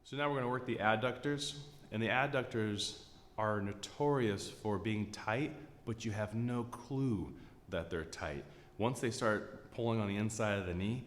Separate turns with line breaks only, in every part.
So now we're going to work the adductors, and the adductors are notorious for being tight, but you have no clue that they're tight. Once they start pulling on the inside of the knee,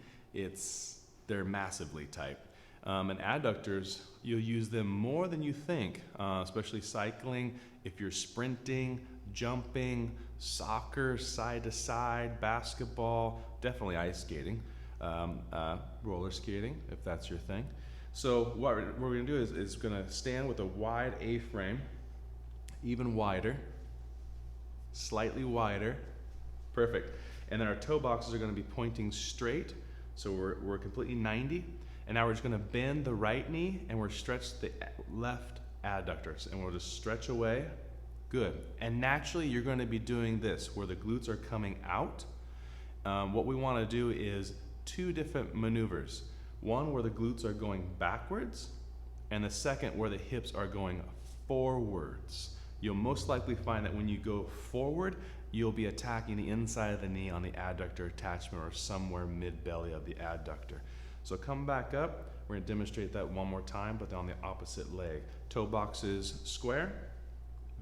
they're massively tight. And adductors, you'll use them more than you think, especially cycling, if you're sprinting, jumping, soccer, side to side, basketball, definitely ice skating, roller skating, if that's your thing. So what we're going to do is going to stand with a wide A-frame, even wider, slightly wider, perfect. And then our toe boxes are going to be pointing straight, so we're completely 90. And now we're just going to bend the right knee and we're stretch the left adductors, and we'll just stretch away. Good. And naturally you're going to be doing this where the glutes are coming out. What we want to do is two different maneuvers. One where the glutes are going backwards, and the second where the hips are going forwards. You'll most likely find that when you go forward, you'll be attacking the inside of the knee on the adductor attachment or somewhere mid-belly of the adductor. So come back up. We're going to demonstrate that one more time, but on the opposite leg. Toe boxes square,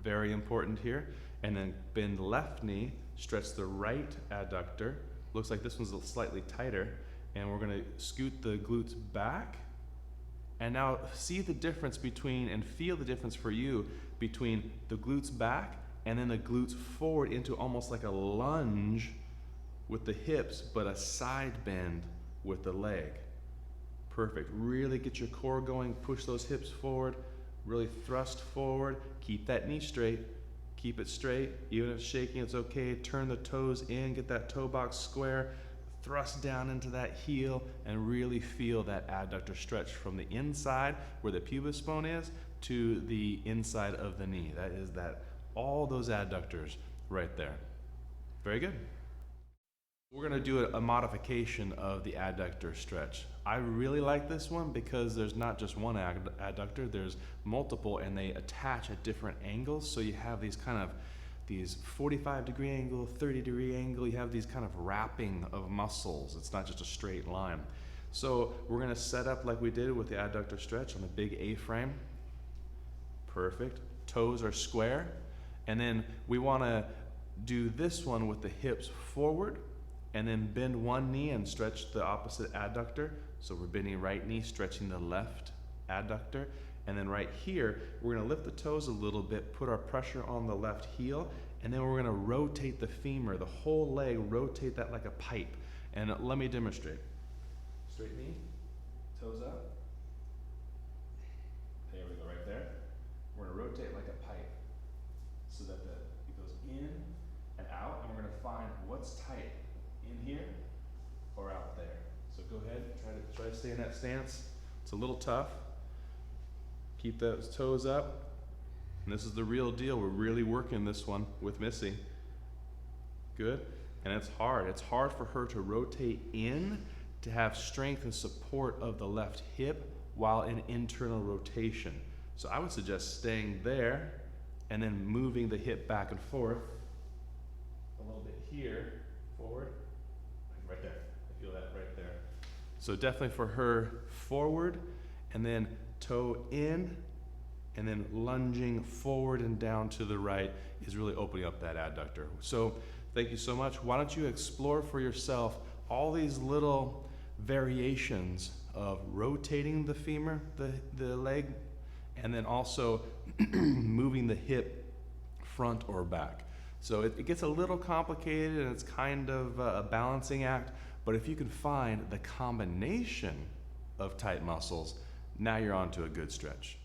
very important here. And then bend left knee, stretch the right adductor. Looks like this one's slightly tighter. And we're going to scoot the glutes back. And now see the difference between, and feel the difference for you, between the glutes back and then the glutes forward into almost like a lunge with the hips, but a side bend with the leg. Perfect. Really get your core going, push those hips forward, really thrust forward, keep that knee straight, keep it straight. Even if it's shaking, it's okay. Turn the toes in, get that toe box square, thrust down into that heel, and really feel that adductor stretch from the inside where the pubis bone is to the inside of the knee. That is all those adductors right there. Very good. We're going to do a modification of the adductor stretch. I really like this one because there's not just one adductor, there's multiple, and they attach at different angles. So you have these 45-degree angle, 30-degree angle, you have these kind of wrapping of muscles. It's not just a straight line. So we're going to set up like we did with the adductor stretch on the big A-frame. Perfect. Toes are square. And then we want to do this one with the hips forward, and then bend one knee and stretch the opposite adductor. So we're bending right knee, stretching the left adductor. And then right here, we're gonna lift the toes a little bit, put our pressure on the left heel, and then we're gonna rotate the femur, the whole leg, rotate that like a pipe. And let me demonstrate. Straight knee, toes up. There we go, right there. We're gonna rotate like a pipe so that it goes in and out, and we're gonna find what's tight in here or out there. So go ahead, try to stay in that stance. It's a little tough. Keep those toes up. And this is the real deal. We're really working this one with Missy. Good. And it's hard. It's hard for her to rotate in, to have strength and support of the left hip while in internal rotation. So I would suggest staying there and then moving the hip back and forth a little bit here, forward, right there. I feel that right there. So definitely for her, forward, and then toe in, and then lunging forward and down to the right is really opening up that adductor. So thank you so much. Why don't you explore for yourself all these little variations of rotating the femur, the leg, and then also moving the hip front or back. So it gets a little complicated, and it's kind of a balancing act, but if you can find the combination of tight muscles, now you're on to a good stretch.